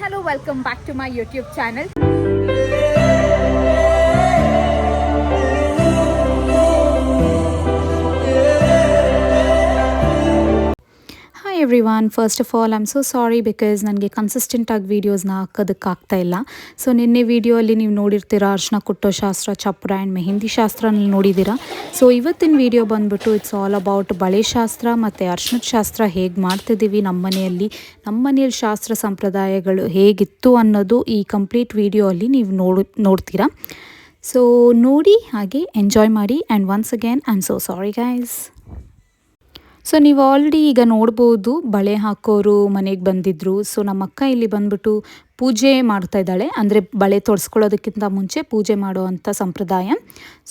hello, welcome back to my YouTube channel. Hi every one, first of all I am so sorry because ನನಗೆ ಕನ್ಸಿಸ್ಟೆಂಟಾಗಿ ವೀಡಿಯೋಸ್ನ ಹಾಕೋದಕ್ಕಾಗ್ತಾ ಇಲ್ಲ. So ನಿನ್ನೆ ವೀಡಿಯೋಲ್ಲಿ ನೀವು ನೋಡಿರ್ತೀರ ಅರ್ಶಿನ ಕುಟ್ಟೋ ಶಾಸ್ತ್ರ, ಚಪ್ರ ಆ್ಯಂಡ್ ಮೆಹಂದಿ ಶಾಸ್ತ್ರನ ನೋಡಿದ್ದೀರಾ. ಸೊ ಇವತ್ತಿನ ವೀಡಿಯೋ ಬಂದುಬಿಟ್ಟು ಇಟ್ಸ್ ಆಲ್ ಅಬೌಟ್ ಬಳೆ ಶಾಸ್ತ್ರ ಮತ್ತು ಅರ್ಶಿನದ ಶಾಸ್ತ್ರ ಹೇಗೆ ಮಾಡ್ತಿದ್ದೀವಿ ನಮ್ಮ ಮನೆಯಲ್ಲಿ ಶಾಸ್ತ್ರ ಸಂಪ್ರದಾಯಗಳು ಹೇಗಿತ್ತು ಅನ್ನೋದು ಈ ಕಂಪ್ಲೀಟ್ ವೀಡಿಯೋ ಅಲ್ಲಿ ನೀವು ನೋಡ್ತೀರಾ. ಸೊ ನೋಡಿ ಹಾಗೆ ಎಂಜಾಯ್ ಮಾಡಿ. And once again I am so sorry guys. So ನೀವು ಆಲ್ರೆಡಿ ಈಗ ನೋಡ್ಬೋದು ಬಳೆ ಹಾಕೋರು ಮನೆಗೆ ಬಂದಿದ್ದರು. ಸೊ ನಮ್ಮ ಅಕ್ಕ ಇಲ್ಲಿ ಬಂದ್ಬಿಟ್ಟು ಪೂಜೆ ಮಾಡ್ತಾ ಇದ್ದಾಳೆ, ಅಂದರೆ ಬಳೆ ತೊಡ್ಸ್ಕೊಳ್ಳೋದಕ್ಕಿಂತ ಮುಂಚೆ ಪೂಜೆ ಮಾಡೋ ಅಂಥ ಸಂಪ್ರದಾಯ.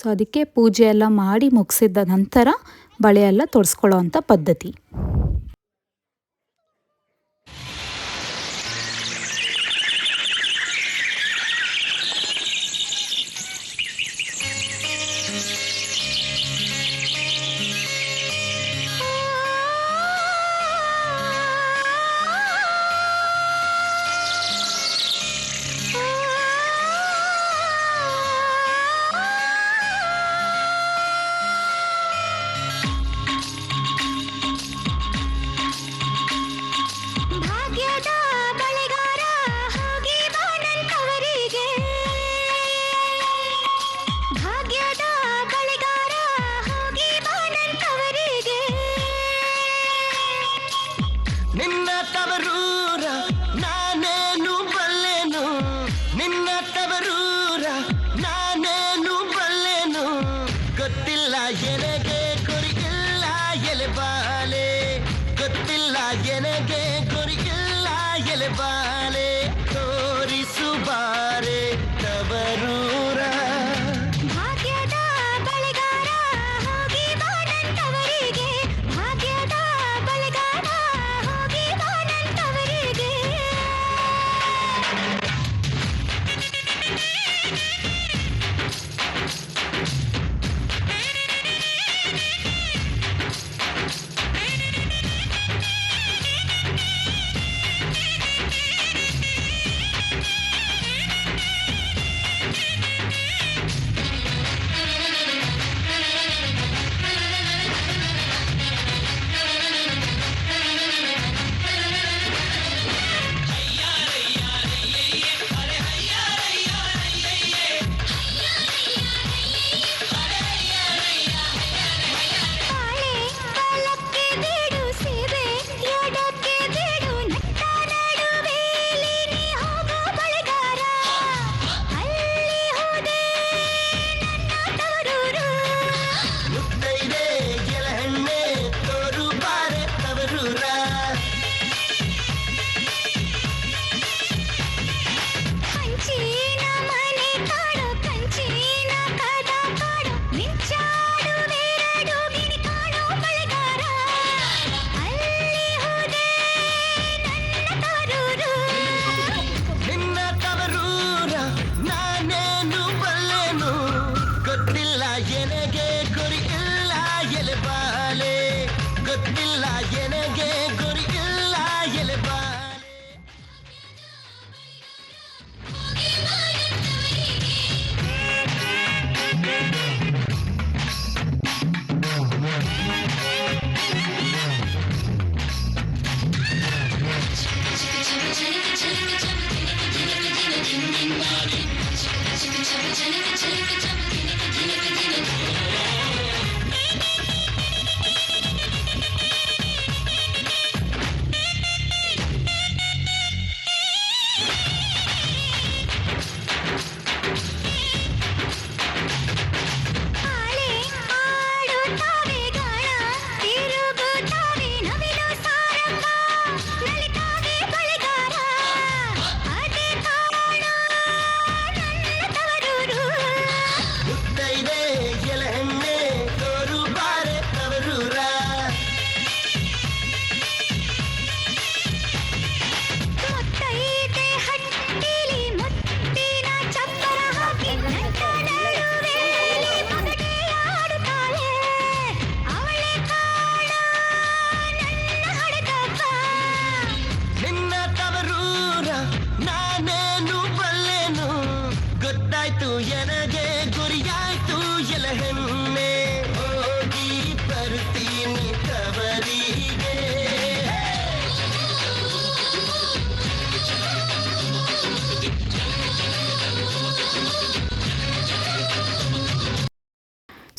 ಸೊ ಅದಕ್ಕೆ ಪೂಜೆ ಎಲ್ಲ ಮಾಡಿ ಮುಗಿಸಿದ ನಂತರ ಬಳೆ ಎಲ್ಲ ತೊಡ್ಸ್ಕೊಳ್ಳೋ ಅಂಥ ಪದ್ಧತಿ. ನಿನ್ನ ತವರೂರ ನಾನೇನು ಬಲ್ಲೆನು, ನಿನ್ನ ತವರೂರ ನಾನೇನು ಬಲ್ಲೆನು, ಗೊತ್ತಿಲ್ಲ ಎನಗೆ ಗುರಿಯಿಲ್ಲ ಎಲೆಬಾಲೆ, ಗೊತ್ತಿಲ್ಲ ಎನಗೆ ಗುರಿಯಿಲ್ಲ ಎಲೆಬಾಲೆ, ತೋರಿಸು ಬಾರೆ ತವರೂರ.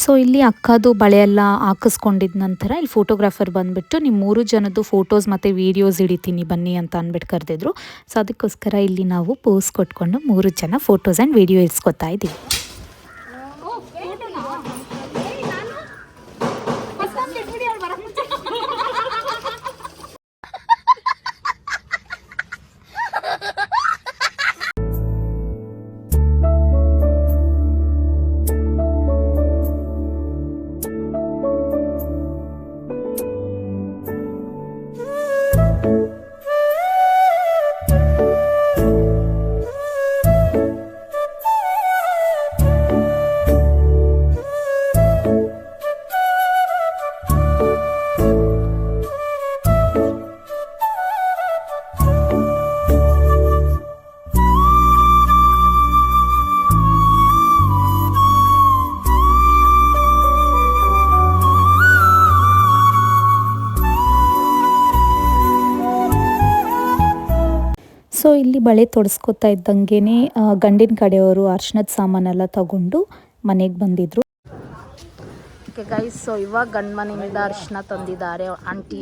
ಸೊ ಇಲ್ಲಿ ಅಕ್ಕದು ಬಳೆಯೆಲ್ಲ ಹಾಕಿಸ್ಕೊಂಡಿದ್ದ ನಂತರ ಇಲ್ಲಿ ಫೋಟೋಗ್ರಾಫರ್ ಬಂದುಬಿಟ್ಟು ನಿಮ್ಮ 3 ಜನದ್ದು ಫೋಟೋಸ್ ಮತ್ತು ವೀಡಿಯೋಸ್ ಹಿಡಿತೀನಿ ಬನ್ನಿ ಅಂತ ಅಂದ್ಬಿಟ್ಟು ಕರೆದಿದ್ರು. ಸೊ ಅದಕ್ಕೋಸ್ಕರ ಇಲ್ಲಿ ನಾವು ಪೋಸ್ ಕೊಟ್ಕೊಂಡು 3 ಜನ ಫೋಟೋಸ್ ಆ್ಯಂಡ್ ವೀಡಿಯೋ ಇಳಿಸ್ಕೊತಾ ಇದ್ದೀವಿ. ಸೊ ಇಲ್ಲಿ ಬಳೆ ತೊಡಸ್ಕೊತಾ ಇದ್ದಂಗೆ ಗಂಡಿನ ಕಡೆಯವರು ಅರ್ಶಿನದ ಸಾಮಾನೆಲ್ಲ ತಗೊಂಡು ಮನೆಗೆ ಬಂದಿದ್ರು. ಓಕೆ ಗೈಸ್, ಸೊ ಇವಾಗ ಗಂಡ ಮನೆಯಿಂದ ಅರ್ಶಿನ ತಂದಿದ್ದಾರೆ ಆಂಟಿ.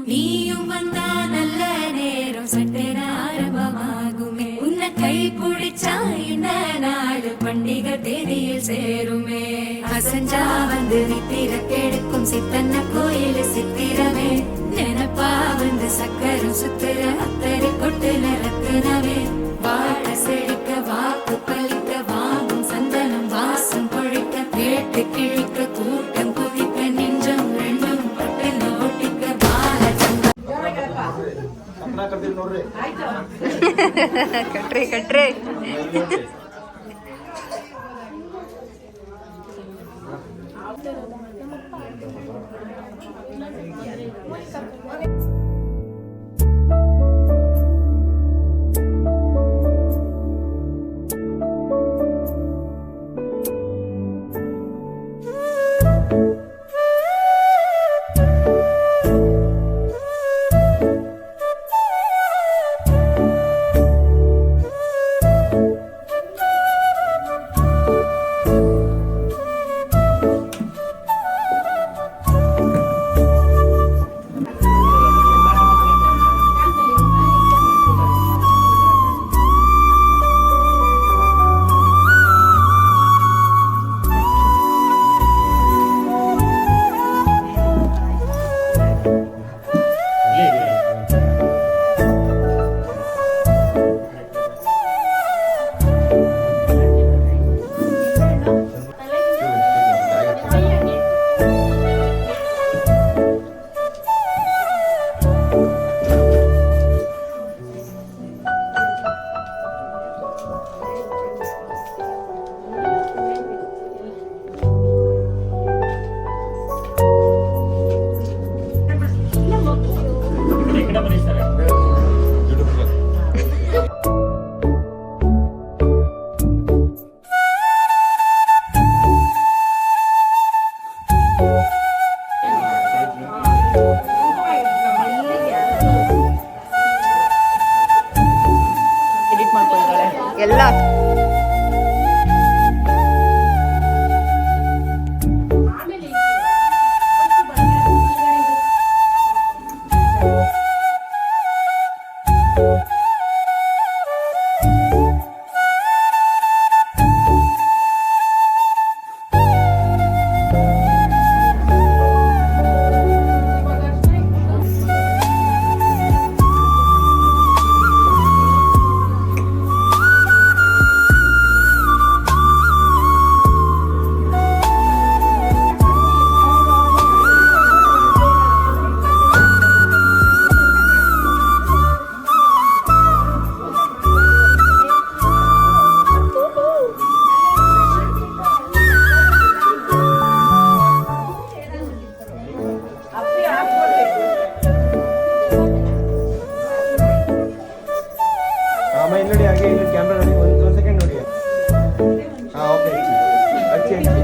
நீயும் வந்தா நல்ல நேரம் சட்டே ஆரம்பமாகுமே உன்னை கை பிடிச்சா இந்த நாள் பண்டிகை தேதியில் சேருமே அசஞ்சா வந்து நித்திர கெடுக்கும் சித்தன்ன கோயில் சித்திரமே நினப்பா வந்து சக்கரம் சுத்துற அத்தரை கொட்டுல ரத்தினவே வாழ செழிக்க வாக்கு பலிக்க வாங்கும் சந்தனம் வாசம் பொழிக்க கேட்டு கிழிக்க கூட்டம் குதிக்க நெஞ்சம் ரெண்டும் பட்டுல ஒட்டிக்க ಕಟ್ರಿ ಕಟ್ರಿ ಎಲ್ಲ ಅಮ್ಮ ಇಲ್ಲಿ ನೋಡಿ, ಹಾಗೆ ಇಲ್ಲಿ ಕ್ಯಾಮ್ರಾ ನೋಡಿ, ಒಂದು ಸೆಕೆಂಡ್ ನೋಡಿ. ಹಾಂ ಓಕೆ, ಹಚ್ಚಿ ಹಚ್ಚಿ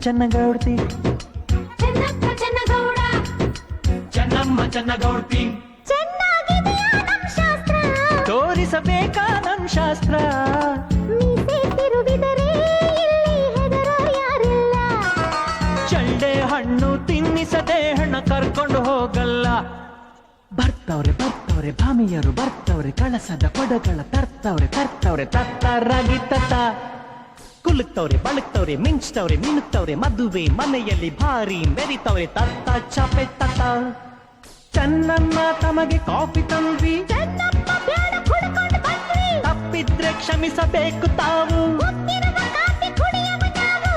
ಚೆನ್ನಗೌಡ್ತಿ ಚೆನ್ನಪ್ಪ ಚೆನ್ನಗೌಡ ಚೆನ್ನಮ್ಮ ಚೆನ್ನಗೌಡ್ತಿ ಚೆನ್ನಾಗಿದೆಯಾ ನಮ್ ಶಾಸ್ತ್ರ ತೋರಿಸಬೇಕಾ ನಮ್ ಶಾಸ್ತ್ರ ಮೀಸೆ ತಿರುವಿದರೆ ಇಲ್ಲಿ ಹೆದರೋ ಯಾರಿಲ್ಲ ಚಳ್ಳೆ ಹಣ್ಣು ತಿನ್ನಿಸದೆ ಹಣ ಕರ್ಕೊಂಡು ಹೋಗಲ್ಲ ಬರ್ತವ್ರೆ ಬರ್ತವ್ರೆ ಭಾಮಿಯರು ಬರ್ತವ್ರೆ ಕಳಸದ ಕೊಡಗಳ ತರ್ತವ್ರೆ ತತ್ತರಾಗಿ ತತ್ತ ಕುಲುಕ್ತವ್ರೆ ಬಳಕ್ತವ್ರೆ ಮಿಂಚ್ತವ್ರೆ ಮಿನುಕ್ತವ್ರೆ ಮದುವೆ ಮನೆಯಲ್ಲಿ ಭಾರಿ ಮೆರಿತವ್ರೆ ತತ್ತ ಚಾಪೆ ತತ್ತ ಚೆನ್ನಮ್ಮ ತಮಗೆ ಕಾಫಿ ತಂದ್ವಿ ಚೆನ್ನಪ್ಪ ಬ್ಯಾಡ ಕುಡ್ಕೊಂಡು ಬಂದ್ವಿ ತಪ್ಪಿದ್ರೆ ಕ್ಷಮಿಸಬೇಕು ತಾವು ಮುತ್ತಿರುವ ಕಾಫಿ ಕುಡಿಯುವ ನಾವು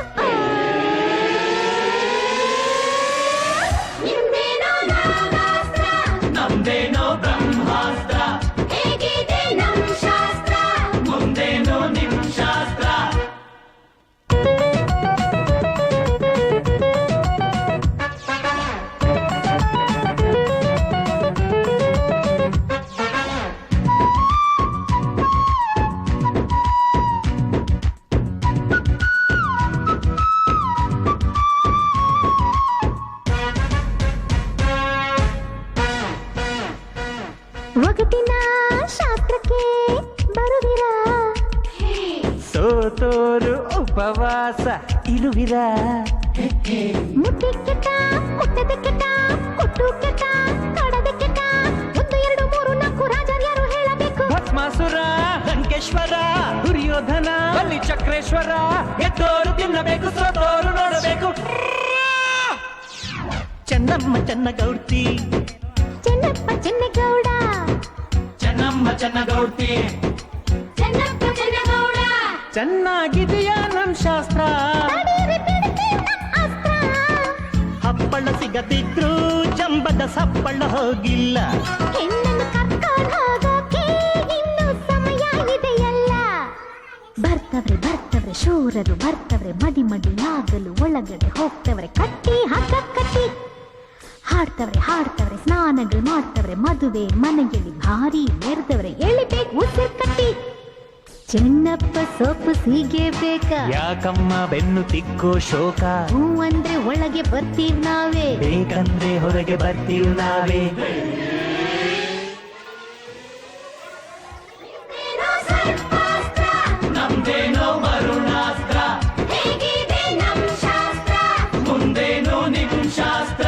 ನಿಮ್ದೇನೋ ನಾಗಾಸ್ತ್ರ ನಮ್ದೇನೋ ಬ್ರಹ್ಮಾಸ್ತ್ರ ಹೇಗಿದೆ ನಮ್ ಶಾಸ್ತ್ರ ಮುಂದೇನೋ ನಿಮ್ ಶಾಸ್ತ್ರ ಒಗಟಿನ ಶಾಸ್ತ್ರಕ್ಕೆ ಬರುವಿರಾ ಸೋತೋರು ಉಪವಾಸ ಇರುವಿರ ಮುಟ್ಟಿ ಕೆಟ್ಟ ಮುಟ್ಟದ ಕೆಟ್ಟ ಕೊಟ್ಟು ಕೆಟ್ಟ ಕಡದ ಕೆಟ್ಟ 1 2 3 4 ರಾಜರ್ಯಾರು ಹೇಳಬೇಕು ಭಸ್ಮಾಸುರ ಲಂಕೇಶ್ವರ ದುರ್ಯೋಧನ ಬಲಿ ಚಕ್ರೇಶ್ವರ ಗೆದ್ದೋರು ತಿನ್ನಬೇಕು ಸೋತೋರು ನೋಡಬೇಕು ಚೆನ್ನಮ್ಮ ಚೆನ್ನಗೌಡ್ತಿ ಚೆನ್ನಪ್ಪ ಚೆನ್ನಗೌಡ ಚೆನ್ನಮ್ಮ ಚೆನ್ನಗೌಡ್ತಿ ಚೆನ್ನಪ್ಪ ಚೆನ್ನಗೌಡ ಚೆನ್ನಾಗಿದೆಯಾ ನಮ್ ಶಾಸ್ತ್ರ ತಡೀರಿ ಬಿಡ್ತಿ ನಮ್ ಅಸ್ತ್ರ ಹಪ್ಪಳ ಸಿಗದಿದ್ರು ಜಂಬದ ಸಪ್ಪಳ ಹೋಗಿಲ್ಲ ಹೆಣ್ಣನ್ನು ಕರ್ಕೊಂಡು ಹೋಗೋಕೆ ಇನ್ನು ಸಮಯ ಇದೆಯಲ್ಲ ಬರ್ತವ್ರೆ ಶೂರರು ಬರ್ತವ್ರೆ ಮಡಿ ಆಗಲು ಒಳಗಡೆ ಹೋಗ್ತವ್ರೆ ಕಟ್ಟಿ ಹಗ್ಗ ಕಟ್ಟಿ ಹಾಡ್ತವ್ರೆ ಸ್ನಾನಗಳು ಮಾಡ್ತವ್ರೆ ಮದುವೆ ಮನೆಯಲ್ಲಿ ಭಾರಿ ಮೆರೆದವ್ರೆ ಎಳಿಬೇಕು ಉಸಿರು ಕಟ್ಟಿ ಚೆನ್ನಪ್ಪ ಸೊಪ್ಪು ಸೀಗೆ ಬೇಕಾ ಯಾಕಮ್ಮ ಬೆನ್ನು ತಿಕ್ಕೋ ಶೋಕ ಹೂ ಅಂದ್ರೆ ಒಳಗೆ ಬರ್ತೀವಿ ನಾವೇ ಬೇಕಂದ್ರೆ ಹೊರಗೆ ಬರ್ತೀವಿ ನಾವೇ ನಮ್ದೇನೋ ವರುಣಾಸ್ತ್ರ ಹೇಗಿದೆ ನಮ್ ಶಾಸ್ತ್ರ ಮುಂದೇನೋ ನಿಮ್ ಶಾಸ್ತ್ರ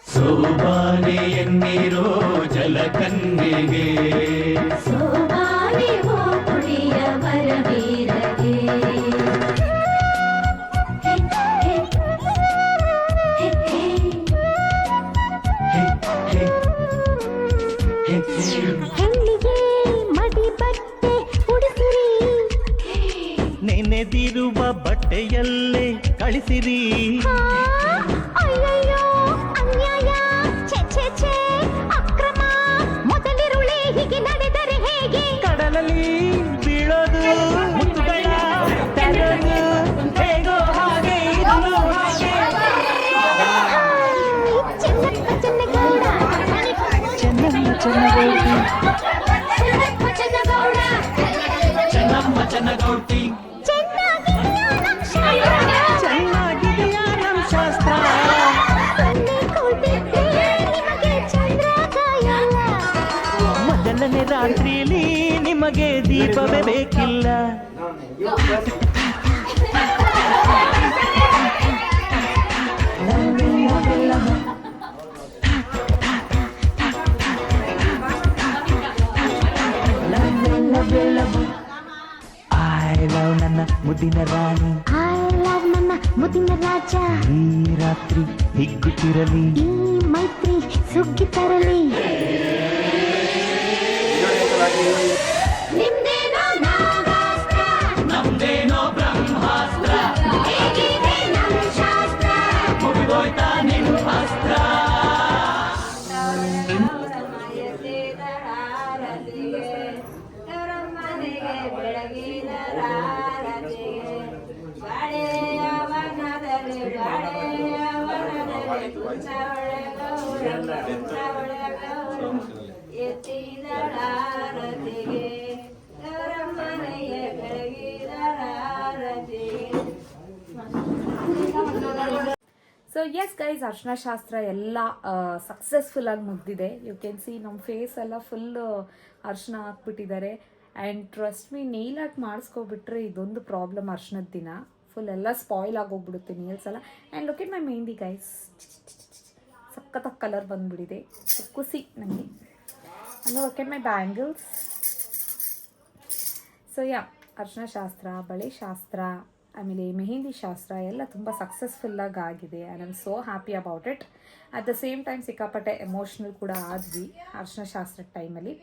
ಸೋಬಾನೆ ಎನ್ನೀರೋ ಜಲಕನ್ಯೆಗೆ ಸೋಬಾನೆ ಹೋ ಕುಡಿಯ ವರವೀರಗೆ ಹೆಣ್ಣಿಗೆ ಮಡಿ ಬಟ್ಟೆ ಉಡಿಸಿರಿ ನೆನೆದಿರುವ ಬಟ್ಟೆಯಲ್ಲೇ ಕಳಿಸಿರಿ ಅಯ್ಯಯ್ಯೋ ಅನ್ಯಾಯ ಛೆ ಅಕ್ರಮ ಮೊದಲಿರುಳೆ ಹೀಗೆ ನಡೆದರೆ ಹೇಗೆ ಕಡಲಲ್ಲಿ ಬೀಳೋದು ಮುತ್ತುಗಳ ತರೋದು ಹೇಗೋ ಹಾಗೆ ಇದನ್ನು ಹಾಗೆ ಚೆನ್ನಪ್ಪ ಚೆನ್ನಗೌಡ ಚೆನ್ನಮ್ಮ ಚೆನ್ನಗೌಡ್ತಿ ಚೆನ್ನಪ್ಪ ಚೆನ್ನಗೌಡ ಚೆನ್ನಮ್ಮ ಚೆನ್ನಗೌಡ್ತಿ ಚೆನ್ನಾಗಿದೆಯಾ ನಮ್ ಶಾಸ್ತ್ರ ಚೆನ್ನಾಗಿದೆಯಾ ನಮ್ ಶಾಸ್ತ್ರ ಸೊನ್ನೆ ಕೊಟ್ಟಿದ್ದೆ ನಿಮಗೆ ಚಂದ್ರಕಾಯಲ್ಲ ಮೊದಲನೇ ರಾತ್ರಿಯಲ್ಲಿ ನಿಮಗೆ ದೀಪವೇ ಬೇಕಿಲ್ಲ ಐ ಲವ್ ನನ್ನ ಮುದ್ದಿನ ರಾಣಿ ಐ ಲವ್ ನನ್ನ ಮುದಿನ ರಾಜ ಈ ರಾತ್ರಿ ಹಿಗ್ಗುತ್ತಿರಲಿ ಈ ಮೈತ್ರಿ ಸುಗ್ಗಿ ತರಲಿ ನಿಮ್ದೇನೋ ನಾಗಾಸ್ತ್ರ ನಮ್ದೇನೋ ಬ್ರಹ್ಮಾಸ್ತ್ರ ಹೇಗಿದೆ ನಮ್ ಶಾಸ್ತ್ರ ಮುಗಿದೋಯ್ತಾ ನಿಮ್ ಅಸ್ತ್ರ ಎತ್ತಿದಳಾರತಿಗೆ ಸೊ ಎಸ್ ಗೈಸ್, ಅರ್ಶಿನ ಶಾಸ್ತ್ರ ಎಲ್ಲ ಸಕ್ಸಸ್ಫುಲ್ ಆಗಿ ಮುಗ್ದಿದೆ. ಯು ಕ್ಯಾನ್ ಸಿ ನಮ್ಮ ಫೇಸ್ ಎಲ್ಲ ಫುಲ್ ಅರ್ಶಿನ ಹಾಕ್ಬಿಟ್ಟಿದ್ದಾರೆ. And trust me, nail art ಮಾಡಿಸ್ಕೊಬಿಟ್ರೆ ಇದೊಂದು ಪ್ರಾಬ್ಲಮ್ ಅರ್ಶಿನದ ದಿನ. ಫುಲ್ ಎಲ್ಲ ಸ್ಪಾಯ್ಲ್ ಆಗೋಗ್ಬಿಡುತ್ತೆ ನೇಲ್ಸ್ ಎಲ್ಲ. And look at my mehndi guys, ಸಖತ್ತಾಗಿ ಕಲರ್ ಬಂದುಬಿಟ್ಟಿದೆ. ಸೊ ಖುಷಿ ನನಗೆ. And look at my bangles. So yeah, ಅರ್ಶಿನ ಶಾಸ್ತ್ರ, ಬಳೆ ಶಾಸ್ತ್ರ, ಆಮೇಲೆ ಮೆಹಂದಿ ಶಾಸ್ತ್ರ ಎಲ್ಲ ತುಂಬ ಸಕ್ಸಸ್ಫುಲ್ಲಾಗಿ ಆಗಿದೆ. And I am so happy about it. At the same time ಸಿಕ್ಕಾಪಟ್ಟೆ ಎಮೋಷ್ನಲ್ ಕೂಡ ಆದ್ವಿ ಅರ್ಶಿನ ಶಾಸ್ತ್ರದ ಟೈಮಲ್ಲಿ.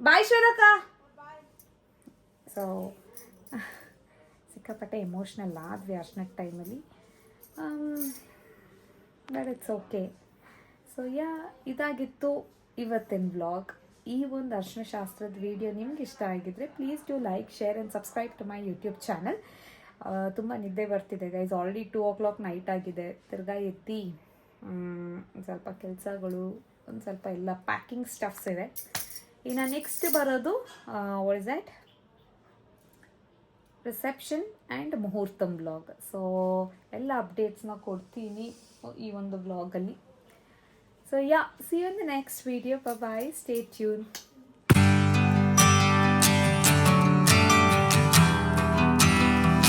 ಬಾಯ್ ಶ್ವೇತಕ್ಕ. ಸೊ ಸಿಕ್ಕಾಪಟ್ಟೆ ಎಮೋಷ್ನಲ್ ಆದ್ವಿ ಅರ್ಶಿನದ ಟೈಮಲ್ಲಿ. But it's okay. So yeah, ಇದಾಗಿತ್ತು ಇವತ್ತಿನ ವ್ಲಾಗ್. ಈ ಒಂದು ಅರ್ಶಿನ ಶಾಸ್ತ್ರದ ವಿಡಿಯೋ ನಿಮ್ಗೆ ಇಷ್ಟ ಆಗಿದ್ರೆ please do like, share and subscribe to my YouTube channel. ತುಂಬ ನಿದ್ದೆ ಬರ್ತಿದೆ ಗೈಸ್, ಆಲ್ರೆಡಿ 2 o'clock ನೈಟ್ ಆಗಿದೆ. ತಿರ್ಗಾ ಎತ್ತಿ ಸ್ವಲ್ಪ ಕೆಲಸಗಳು, ಒಂದು ಸ್ವಲ್ಪ ಎಲ್ಲ ಪ್ಯಾಕಿಂಗ್ ಸ್ಟಫ್ಸ್ ಇದೆ. ಇನ್ನು ನೆಕ್ಸ್ಟ್ ಬರೋದು what is that, reception and muhurtham vlog. So ಎಲ್ಲ ಅಪ್ಡೇಟ್ಸ್ನ ಕೊಡ್ತೀನಿ ಈ ಒಂದು ವ್ಲಾಗಲ್ಲಿ. So yeah, see you in the next video. Bye bye. Stay tuned.